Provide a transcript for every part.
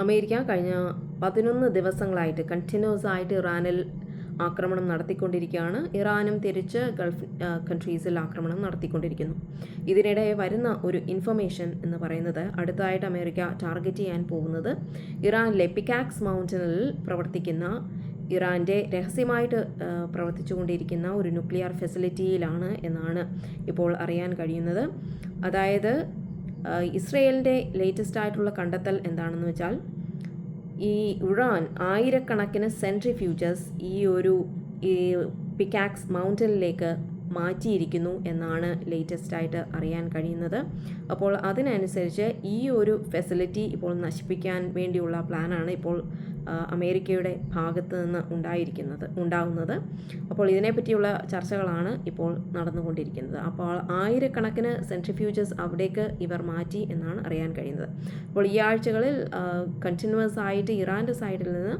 America കഴിഞ്ഞ 11 ദിവസങ്ങളായിട്ട് continuous ആയിട്ട് ഇറാനിൽ ആക്രമണം നടത്തിക്കൊണ്ടിരിക്കുകയാണ്. ഇറാനും തിരിച്ച് ഗൾഫ് കൺട്രീസിൽ ആക്രമണം നടത്തിക്കൊണ്ടിരിക്കുന്നു. ഇതിനിടെ വരുന്ന ഒരു ഇൻഫർമേഷൻ എന്ന് പറയുന്നത് അടുത്തതായിട്ട് അമേരിക്ക ടാർഗറ്റ് ചെയ്യാൻ പോകുന്നത് ഇറാനിലെ പിക്കാക്സ് മൗണ്ടനിൽ പ്രവർത്തിക്കുന്ന ഇറാൻ്റെ രഹസ്യമായിട്ട് പ്രവർത്തിച്ചുകൊണ്ടിരിക്കുന്ന ഒരു ന്യൂക്ലിയർ ഫെസിലിറ്റിയിലാണ് എന്നാണ് ഇപ്പോൾ അറിയാൻ കഴിയുന്നത്. അതായത് ഇസ്രയേലിൻ്റെ ലേറ്റസ്റ്റ് ആയിട്ടുള്ള കണ്ടെത്തൽ എന്താണെന്ന് വെച്ചാൽ ഈ ഇറാൻ ആയിരക്കണക്കിന് സെൻട്രിഫ്യൂജസ് ഈ പിക്കാക്സ് മൗണ്ടനിലേക്ക് മാറ്റിയിരിക്കുന്നു എന്നാണ് ലേറ്റസ്റ്റ് ആയിട്ട് അറിയാൻ കഴിയുന്നത്. അപ്പോൾ അതിനനുസരിച്ച് ഈ ഒരു ഫെസിലിറ്റി ഇപ്പോൾ നശിപ്പിക്കാൻ വേണ്ടിയുള്ള പ്ലാനാണ് ഇപ്പോൾ അമേരിക്കയുടെ ഭാഗത്ത് നിന്ന് ഉണ്ടാകുന്നത്. അപ്പോൾ ഇതിനെപ്പറ്റിയുള്ള ചർച്ചകളാണ് ഇപ്പോൾ നടന്നുകൊണ്ടിരിക്കുന്നത്. അപ്പോൾ ആയിരക്കണക്കിന് സെൻട്രിഫ്യൂജസ് അവിടേക്ക് ഇവർ മാറ്റി എന്നാണ് അറിയാൻ കഴിയുന്നത്. അപ്പോൾ ഈ ആഴ്ചകളിൽ കണ്ടിന്യൂസ് ആയിട്ട് ഇറാൻ്റെ സൈഡിൽ നിന്ന്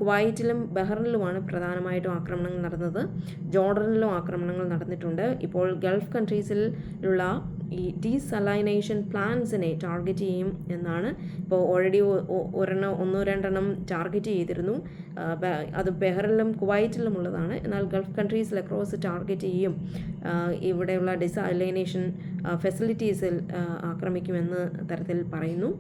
കുവൈറ്റിലും ബഹ്റിനിലുമാണ് പ്രധാനമായിട്ടും ആക്രമണങ്ങൾ നടന്നത്. ജോർഡനിലും ആക്രമണങ്ങൾ നടന്നിട്ടുണ്ട്. ഇപ്പോൾ ഗൾഫ് കൺട്രീസിലുള്ള ഈ ഡീസലൈനേഷൻ പ്ലാന്റ്സിനെ ടാർഗറ്റ് ചെയ്യും എന്നാണ് ഇപ്പോൾ ഓൾറെഡി ഒന്നോ രണ്ടെണ്ണം ടാർഗറ്റ് ചെയ്തിരുന്നു. അത് ബഹ്റിനിലും കുവൈറ്റിലും ഉള്ളതാണ്. എന്നാൽ ഗൾഫ് കൺട്രീസിൽ അക്രോസ് ടാർഗറ്റ് ചെയ്യും, ഇവിടെയുള്ള ഡിസലൈനേഷൻ ഫെസിലിറ്റീസിൽ ആക്രമിക്കുമെന്ന് തരത്തിൽ പറയുന്നു.